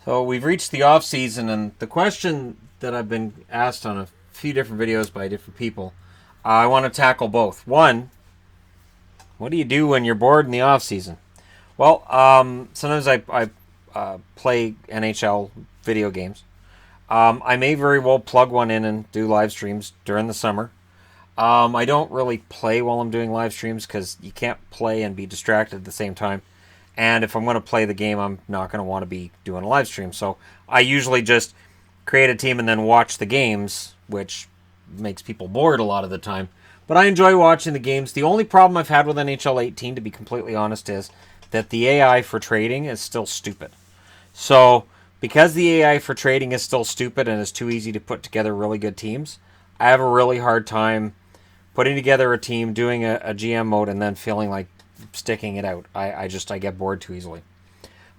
So we've reached the off season, and the question that I've been asked on a few different videos by different people, I want to tackle both. One, what do you do when you're bored in the off season? Well, sometimes I play NHL video games. I may very well plug one in and do live streams during the summer. I don't really play while I'm doing live streams because you can't play and be distracted at the same time. And if I'm going to play the game, I'm not going to want to be doing a live stream. So I usually just create a team and then watch the games, which makes people bored a lot of the time. But I enjoy watching the games. The only problem I've had with NHL 18, to be completely honest, is that the AI for trading is still stupid. So because the AI for trading is still stupid and is too easy to put together really good teams, I have a really hard time putting together a team, doing a GM mode, and then feeling like sticking it out. I get bored too easily.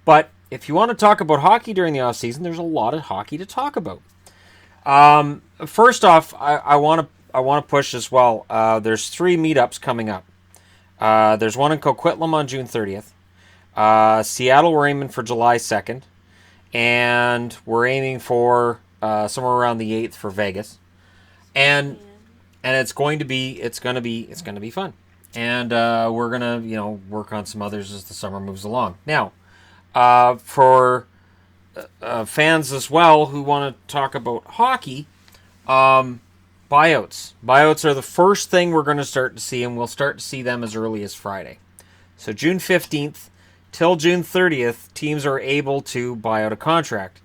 But if you want to talk about hockey during the off season, there's a lot of hockey to talk about. First off, I want to push as well. There's 3 meetups coming up. There's one in Coquitlam on June 30th. Seattle, we're aiming for July 2nd, and we're aiming for somewhere around the 8th for Vegas. And it's going to be fun. And we're gonna work on some others as the summer moves along. Now, for fans as well who want to talk about hockey, buyouts. Buyouts are the first thing we're going to start to see, and we'll start to see them as early as Friday. So June 15th till June 30th, teams are able to buy out a contract.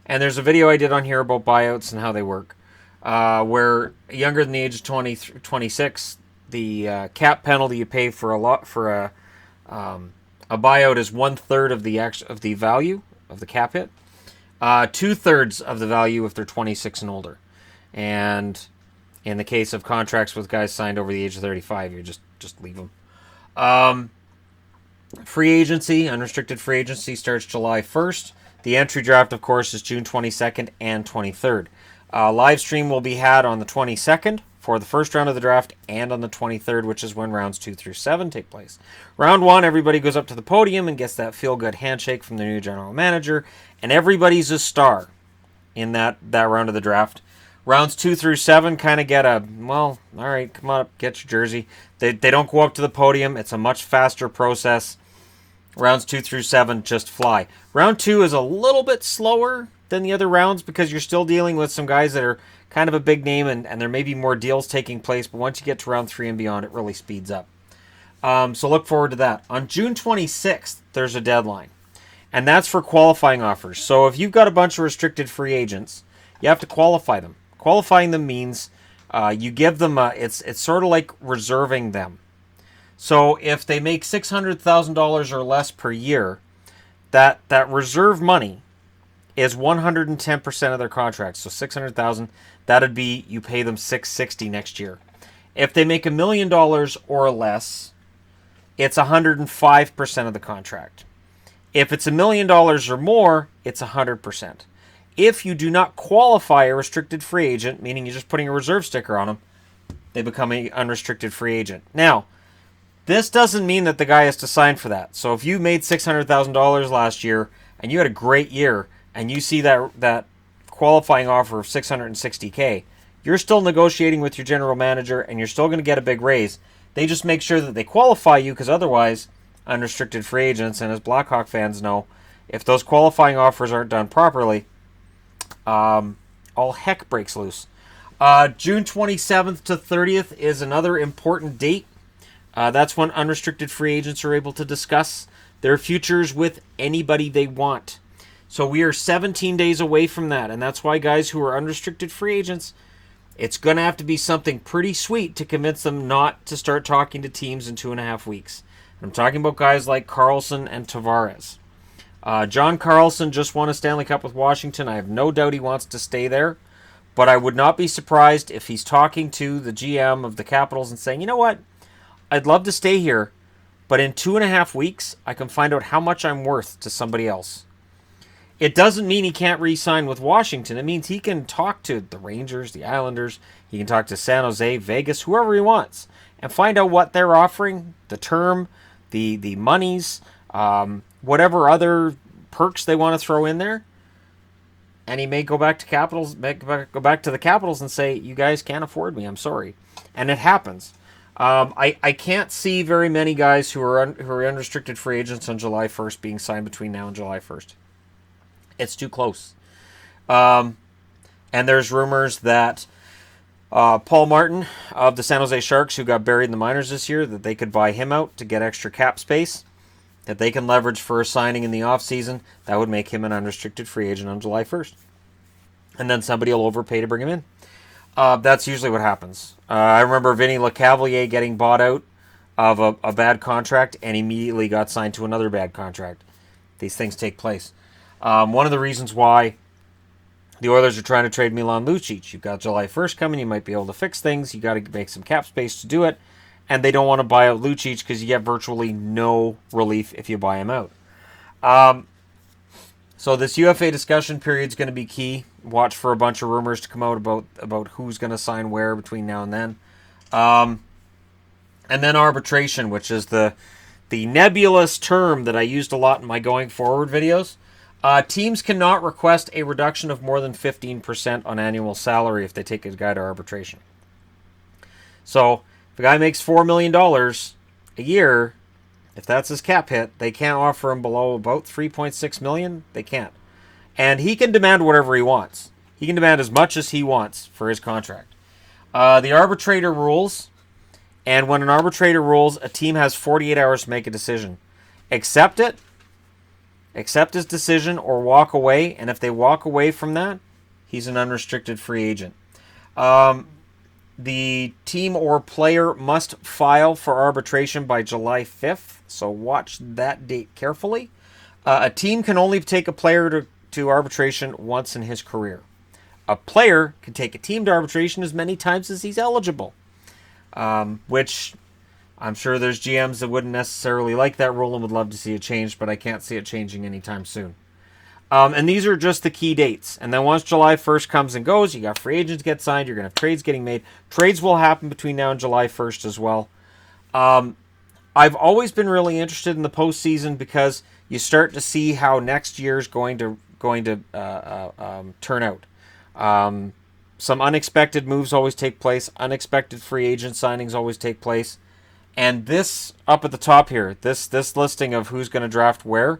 And there's a video I did on here about buyouts and how they work. Where younger than the age of 26, the cap penalty you pay for a buyout is 1/3 of the value of the cap hit, 2/3 of the value if they're 26 and older, and in the case of contracts with guys signed over the age of 35, you just leave them. Free agency, unrestricted free agency starts July 1st. The entry draft, of course, is June 22nd and 23rd. Live stream will be had on the 22nd for the first round of the draft and on the 23rd, which is when rounds 2 through 7 take place. Round 1, everybody goes up to the podium and gets that feel-good handshake from the new general manager, and everybody's a star in that round of the draft. Rounds 2 through 7 kind of get all right, come on up, get your jersey. They don't go up to the podium. It's a much faster process. Rounds 2 through 7 just fly. Round 2 is a little bit slower than the other rounds because you're still dealing with some guys that are kind of a big name, and there may be more deals taking place, but once you get to round 3 and beyond, it really speeds up. So look forward to that. On June 26th, there's a deadline, and that's for qualifying offers. So if you've got a bunch of restricted free agents, you have to qualify them. Qualifying them means you give them it's sort of like reserving them. So if they make $600,000 or less per year, that reserve money is 110% of their contract. So $600,000, that'd be, you pay them $660 next year. If they make $1 million or less, it's 105% of the contract. If it's $1 million or more, it's 100%. If you do not qualify a restricted free agent, meaning you're just putting a reserve sticker on them, they become an unrestricted free agent. Now, this doesn't mean that the guy has to sign for that. So if you made $600,000 last year and you had a great year, and you see that qualifying offer of $660K, you're still negotiating with your general manager, and you're still going to get a big raise. They just make sure that they qualify you, because otherwise, unrestricted free agents, and as Blackhawk fans know, if those qualifying offers aren't done properly, all heck breaks loose. June 27th to 30th is another important date. That's when unrestricted free agents are able to discuss their futures with anybody they want. So we are 17 days away from that, and that's why guys who are unrestricted free agents, it's going to have to be something pretty sweet to convince them not to start talking to teams in 2.5 weeks. I'm talking about guys like Carlson and Tavares. John Carlson just won a Stanley Cup with Washington. I have no doubt he wants to stay there, but I would not be surprised if he's talking to the GM of the Capitals and saying, you know what, I'd love to stay here, but in 2.5 weeks, I can find out how much I'm worth to somebody else. It doesn't mean he can't re-sign with Washington. It means he can talk to the Rangers, the Islanders. He can talk to San Jose, Vegas, whoever he wants, and find out what they're offering, the term, the monies, whatever other perks they want to throw in there. and he may go back to Capitals, go back to the Capitals and say, "You guys can't afford me. I'm sorry," and it happens. I can't see very many guys who are unrestricted free agents on July 1st being signed between now and July 1st. It's too close. And there's rumors that Paul Martin of the San Jose Sharks, who got buried in the minors this year, that they could buy him out to get extra cap space that they can leverage for a signing in the offseason. That would make him an unrestricted free agent on July 1st. And then somebody will overpay to bring him in. That's usually what happens. I remember Vinny LeCavalier getting bought out of a bad contract and immediately got signed to another bad contract. These things take place. One of the reasons why the Oilers are trying to trade Milan Lucic. You've got July 1st coming. You might be able to fix things. You got to make some cap space to do it. And they don't want to buy out Lucic because you get virtually no relief if you buy him out. So this UFA discussion period is going to be key. Watch for a bunch of rumors to come out about who's going to sign where between now and then. And then arbitration, which is the nebulous term that I used a lot in my going forward videos. Teams cannot request a reduction of more than 15% on annual salary if they take a guy to arbitration. So if a guy makes $4 million a year, if that's his cap hit, they can't offer him below about $3.6 million. They can't. And he can demand whatever he wants. He can demand as much as he wants for his contract. The arbitrator rules, and when an arbitrator rules, a team has 48 hours to make a decision. Accept it, accept his decision, or walk away. And if they walk away from that, he's an unrestricted free agent. The team or player must file for arbitration by July 5th, so watch that date carefully. A team can only take a player to arbitration once in his career. A player can take a team to arbitration as many times as he's eligible, which I'm sure there's GMs that wouldn't necessarily like that rule and would love to see it changed, but I can't see it changing anytime soon. And these are just the key dates. And then once July 1st comes and goes, you got free agents get signed, you're going to have trades getting made. Trades will happen between now and July 1st as well. I've always been really interested in the postseason because you start to see how next year's going to turn out. Some unexpected moves always take place. Unexpected free agent signings always take place. And this up at the top here, this listing of who's going to draft where,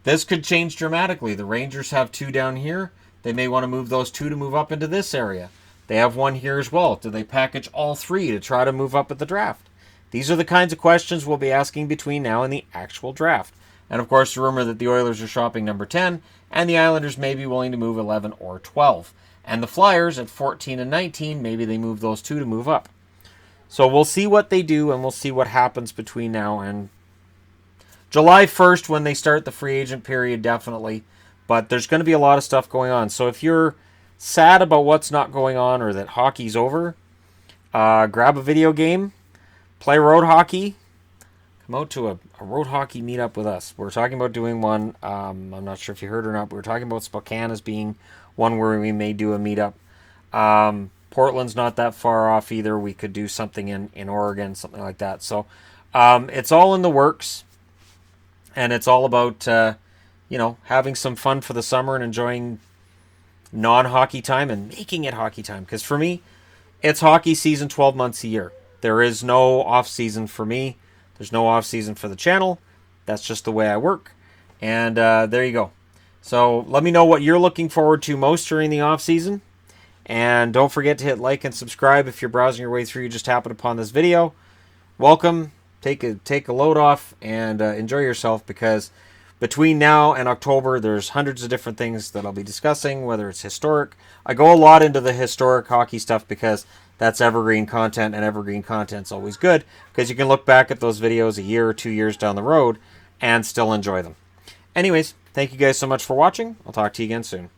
this could change dramatically. The Rangers have 2 down here. They may want to move those 2 to move up into this area. They have 1 here as well. Do they package all 3 to try to move up at the draft? These are the kinds of questions we'll be asking between now and the actual draft. And of course, the rumor that the Oilers are shopping number 10, and the Islanders may be willing to move 11 or 12. And the Flyers at 14 and 19, maybe they move those 2 to move up. So we'll see what they do, and we'll see what happens between now and July 1st when they start the free agent period, definitely. But there's going to be a lot of stuff going on. So if you're sad about what's not going on or that hockey's over, grab a video game, play road hockey, come out to a road hockey meetup with us. We're talking about doing one. I'm not sure if you heard or not, but we're talking about Spokane as being one where we may do a meetup. Portland's not that far off either. We could do something in Oregon, something like that. So it's all in the works. And it's all about, having some fun for the summer and enjoying non-hockey time and making it hockey time. Because for me, it's hockey season 12 months a year. There is no off-season for me. There's no off-season for the channel. That's just the way I work. And there you go. So let me know what you're looking forward to most during the off-season. And don't forget to hit like and subscribe if you're browsing your way through. You just happened upon this video. Welcome. Take a load off and enjoy yourself, because between now and October, there's hundreds of different things that I'll be discussing, whether it's historic. I go a lot into the historic hockey stuff because that's evergreen content, and evergreen content's always good because you can look back at those videos a year or 2 years down the road and still enjoy them. Anyways, thank you guys so much for watching. I'll talk to you again soon.